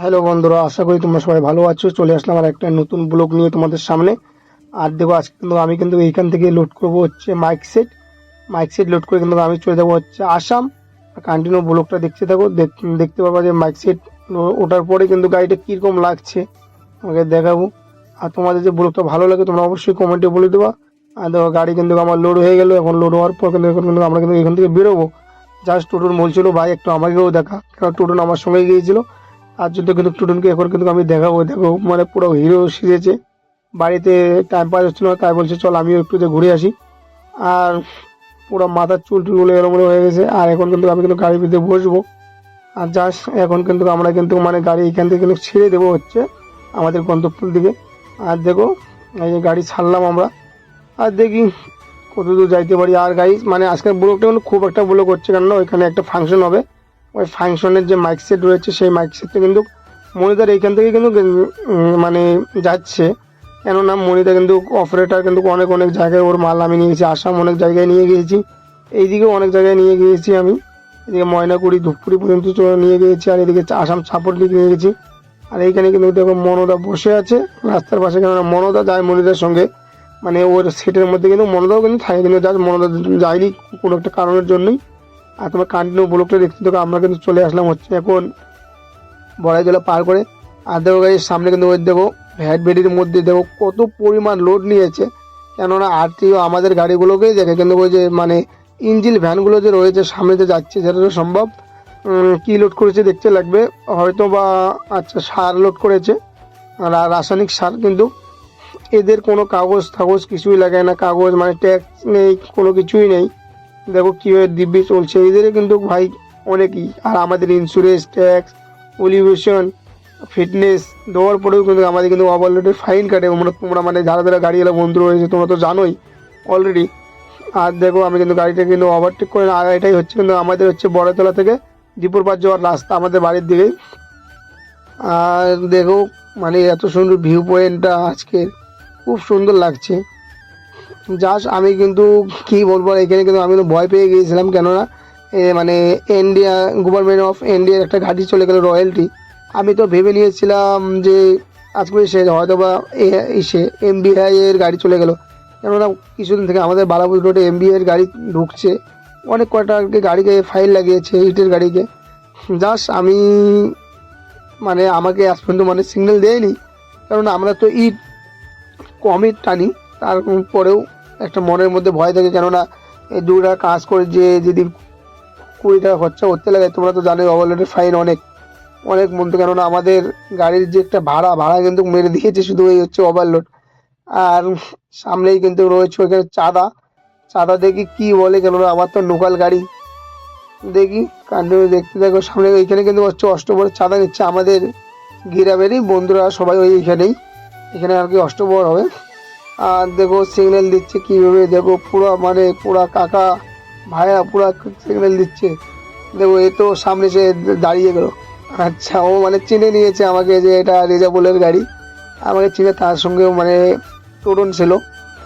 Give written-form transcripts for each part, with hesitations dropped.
Hello বন্ধুরা, আশা করি তোমরা সবাই ভালো আছো। চলে আসলাম আর একটা নতুন ব্লগ নিয়ে তোমাদের সামনে। আর দেখো, আজকে কিন্তু আমি এইখান থেকে লোড করব হচ্ছে মাইক সেট লোড করে কিন্তু আমি চলে যাবো হচ্ছে আসাম। কন্টিনিউ ব্লগটা দেখতে থাকো, দেখতে পারবা যে মাইক সেট ওঠার পরে কিন্তু গাড়িটা কীরকম লাগছে তোমাকে দেখাবো। আর তোমাদের যে ব্লগটা ভালো লাগে তোমরা অবশ্যই কমেন্টে বলে দেবা। আর দেখো, গাড়ি কিন্তু আমার লোড হয়ে গেল। এখন লোড হওয়ার পর এখন আমরা এখান থেকে বেরোবো। জাস্ট টোটন বলছিল, ভাই একটু আমাকেও দেখা, কারণ টোটন আমার সঙ্গে গিয়েছিল। তার জন্য কিন্তু টুটুনকে এখন কিন্তু আমি দেখাবো। দেখো, মানে পুরো হিরো সেজেছে। বাড়িতে টাইম পাস হচ্ছিল না, তাই বলছে চল আমিও একটু যে ঘুরে আসি। আর পুরো মাথার চুল টুলগুলো এলোমেলো হয়ে গেছে। আর এখন কিন্তু আমি গাড়ির ভিতরে বসবো। আর জাস্ট এখন কিন্তু আমরা মানে গাড়ি এখান থেকে কিন্তু ছেড়ে দেবো হচ্ছে আমাদের গন্তব্যের দিকে। আর দেখো, এই যে গাড়ি ছাড়লাম আমরা। আর দেখি কত দূর যাইতে পারি। আর গাড়ি মানে আজকের ব্লগটা কিন্তু খুব একটা ব্লগ হচ্ছে, কেননা ওইখানে একটা ফাংশন হবে। ওই ফাংশনের যে মাইক সেট রয়েছে সেই মাইক সেটটা কিন্তু মনিদার এইখান থেকে কিন্তু মানে যাচ্ছে। কেননা মনিদা কিন্তু অপারেটার কিন্তু অনেক অনেক জায়গায় ওর মাল আমি নিয়ে গেছি। আসাম অনেক জায়গায় নিয়ে গিয়েছি, এইদিকেও অনেক জায়গায় নিয়ে গিয়েছি আমি। এদিকে ময়নাকুড়ি ধূপগুড়ি পর্যন্ত নিয়ে গিয়েছি, আর এদিকে আসাম ছাপড় দিকে নিয়ে গেছি। আর এইখানে কিন্তু দেখো মনদা বসে আছে রাস্তার পাশে। কেননা মনদা যায় মনিদার সঙ্গে, মানে ওর সেটের মধ্যে কিন্তু মনদাও কিন্তু থাকে, কিন্তু জাস্ট মনদা যায়নি কোনো একটা কারণের জন্যই। আর তোমার কন্টিনিউ ব্লগটা দেখতে দেখো আমরা কিন্তু চলে আসলাম হচ্ছে এখন বড়াইজলা পার করে। আর দেখো গাড়ির সামনে কিন্তু ওই দেখো ভ্যাট ভেটির মধ্যে দেখো কত পরিমাণ লোড নিয়েছে। কেননা আরটিও আমাদের গাড়িগুলোকেই দেখে, কিন্তু ওই যে মানে ইঞ্জিল ভ্যানগুলো যে রয়েছে সামনে যে যাচ্ছে সেটা তো সম্ভব কী লোড করেছে দেখতে লাগবে। হয়তো বা আচ্ছা সার লোড করেছে, রাসায়নিক সার। কিন্তু এদের কোনো কাগজ টাগজ কিছুই লাগায় না, কাগজ মানে ট্যাক্স নেই, কোনো কিছুই নেই। দেখো কীভাবে দিব্যি চলছে এদের কিন্তু ভাই অনেকই। আর আমাদের ইন্স্যুরেন্স, ট্যাক্স, পলিউশন, ফিটনেস দেওয়ার পরেও কিন্তু আমাদের কিন্তু ওভারলোডের ফাইন কাটে। তোমরা মানে যারা যারা গাড়িওয়ালা বন্ধু রয়েছে তোমরা তো জানোই অলরেডি। আর দেখো আমি কিন্তু গাড়িটা কিন্তু ওভারটেক করে, আর এটাই হচ্ছে কিন্তু আমাদের হচ্ছে বড়তলা থেকে দীপুরপাড় যাওয়ার রাস্তা আমাদের বাড়ির দিকেই। আর দেখো মানে এত সুন্দর ভিউ পয়েন্টটা আজকে খুব সুন্দর লাগছে। জাস্ট আমি কিন্তু কী বলবো, এখানে কিন্তু আমি ভয় পেয়ে গিয়েছিলাম। কেননা মানে ইন্ডিয়া গভর্নমেন্ট অফ ইন্ডিয়ার একটা গাড়ি চলে গেল রয়্যালটি। আমি তো ভেবে নিয়েছিলাম যে আজকে সে হয়তো বা এসে এমবিআই এর গাড়ি চলে গেল। কেননা কিছুদিন থেকে আমাদের বালাপুর রোডে এমবিআই এর গাড়ি ঢুকছে, অনেক কয়টা গাড়িকে ফাইল লাগিয়েছে ইটের গাড়িকে। জাস্ট আমি মানে আমাকে আজ পর্যন্ত মানে সিগন্যাল দেয়নি, কারণ আমরা তো ইট কমই টানি। তারপরেও একটা মনের মধ্যে ভয় থাকে, কেননা এই 2 টাকা কাজ করে যে যদি 20 টাকা খরচা করতে লাগে, তোমরা তো জানোই ওভারলোডের ফাইন অনেক অনেক মূল্য। কেননা আমাদের গাড়ির যে একটা ভাড়া কিন্তু মেরে দিয়েছে শুধু এই হচ্ছে ওভারলোড। আর সামনেই কিন্তু রয়েছে ওইখানে চাঁদা দেখি কি বলে, কেননা আমার তো লোকাল গাড়ি। দেখি কন্টিনিউ দেখতে থাকো। সামনে এইখানে কিন্তু হচ্ছে অষ্টপ্রহর চাঁদা নিচ্ছে আমাদের গ্রামেরই বন্ধুরা সবাই এখানে আর কি অষ্টপ্রহর হবে। আর দেখো সিগন্যাল দিচ্ছে কীভাবে, দেখো পুরা কাকা ভাইয়া পুরা সিগন্যাল দিচ্ছে। দেখো এ তো সামনে সে দাঁড়িয়ে গেল। আচ্ছা, ও মানে চিনে নিয়েছে আমাকে যে এটা রেজাবুলের গাড়ি, আমাকে চিনে। তার সঙ্গেও মানে টোটন ছিল,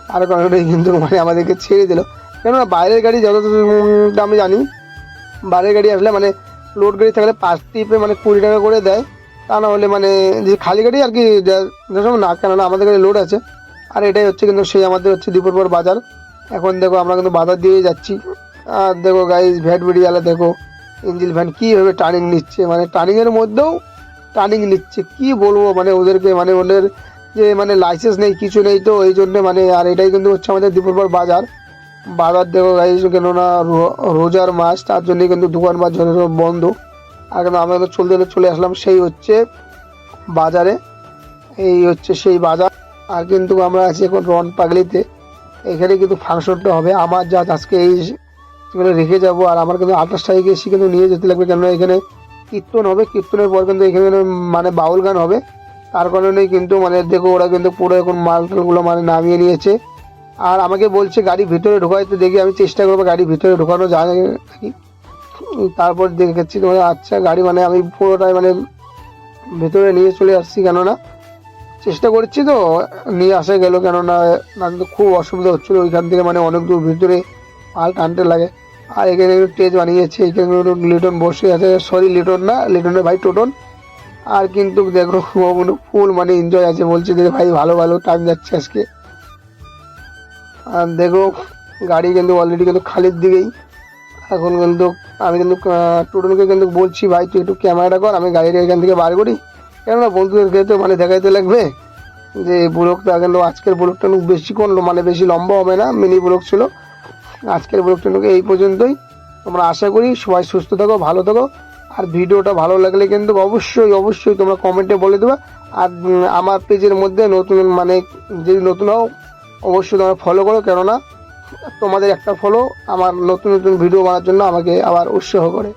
তার কারণে কিন্তু মানে আমাদেরকে ছেড়ে দিল। কেননা বাইরের গাড়ি যতটা আমি জানি, বাইরের গাড়ি আসলে মানে লোড গাড়ি থাকলে 5 ট্রিপে মানে 20 টাকা করে দেয়। তা না হলে মানে যে খালি গাড়ি আর কি না, কেননা আমাদের গাড়ি লোড আছে। আর এটাই হচ্ছে কিন্তু সেই আমাদের হচ্ছে দীপুরপাড় বাজার। এখন দেখো আমরা কিন্তু বাজার দিয়ে যাচ্ছি। আর দেখো গাইজ ভ্যাট বেরিয়ালা দেখো ইঞ্জিল ভ্যান কীভাবে টার্নিং নিচ্ছে, মানে টার্নিংয়ের মধ্যেও টার্নিং নিচ্ছে। কি বলবো মানে ওদেরকে, মানে ওদের যে মানে লাইসেন্স নেই কিছু নেই, তো এই জন্যে মানে। আর এটাই কিন্তু হচ্ছে আমাদের দীপুরপাড় বাজার। দেখো গাইজ, কেননা রোজার মাস, তার জন্যই কিন্তু দোকান বাজার বন্ধ। আর কিন্তু আমরা কিন্তু চলে আসলাম সেই হচ্ছে বাজারে। এই হচ্ছে সেই বাজার। আর কিন্তু আমরা আছি এখন রন পাগলিতে। এখানে কিন্তু ফাংশনটা হবে আমার, যা আজকে এই রেখে যাব। আর আমার কিন্তু 28 তারিখে এসে কিন্তু নিয়ে যেতে লাগবে, কেননা এখানে কীর্তন হবে। কীর্তনের পর কিন্তু এখানে মানে বাউল গান হবে। তার কারণেই কিন্তু মানে দেখো ওরা কিন্তু পুরো এখন মালটালগুলো মানে নামিয়ে নিয়েছে। আর আমাকে বলছে গাড়ি ভিতরে ঢোকাইতে, দেখি আমি চেষ্টা করবো গাড়ি ভিতরে ঢোকানো যায় নাকি। তারপর দেখেছি তোমার আচ্ছা গাড়ি মানে আমি পুরোটাই মানে ভেতরে নিয়ে চলে আসছি। কেননা চেষ্টা করছি তো নিয়ে আসা গেল, কেননা না তো খুব অসুবিধা হচ্ছিলো ওইখান থেকে, মানে অনেক দূর ভিতরে মাল টানতে লাগে। আর এখানে একটু স্টেজ বানিয়েছে, এখানে লিটন বসে আছে, সরি লিটন না, লিটনের ভাই টোটন। আর কিন্তু দেখো ফুল মানে এনজয় আছে, বলছে যে ভাই ভালো ভালো টাইম যাচ্ছে আজকে। আর দেখো গাড়ি কিন্তু অলরেডি কিন্তু খালির দিকেই। এখন কিন্তু আমি কিন্তু টোটনকে কিন্তু বলছি ভাই তুই একটু ক্যামেরাটা কর, আমি গাড়িটা এখান থেকে বার করি, কেননা বন্ধুদেরকে তো মানে দেখাইতে লাগবে যে ব্লগটা। কিন্তু আজকের ব্লগটা বেশিক্ষণ মানে বেশি লম্বা হবে না, মিনি ব্লগ ছিল আজকের ব্লগটা। এই পর্যন্তই। তোমরা আশা করি সবাই সুস্থ থাকো, ভালো থাকো। আর ভিডিওটা ভালো লাগলে কিন্তু অবশ্যই অবশ্যই তোমরা কমেন্টে বলে দেবে। আর আমার পেজের মধ্যে নতুন মানে যদি নতুন হও অবশ্যই তোমরা ফলো করো, কেননা তোমাদের একটা ফলো আমার নতুন নতুন ভিডিও বানার জন্য আমাকে আবার উৎসাহ করে।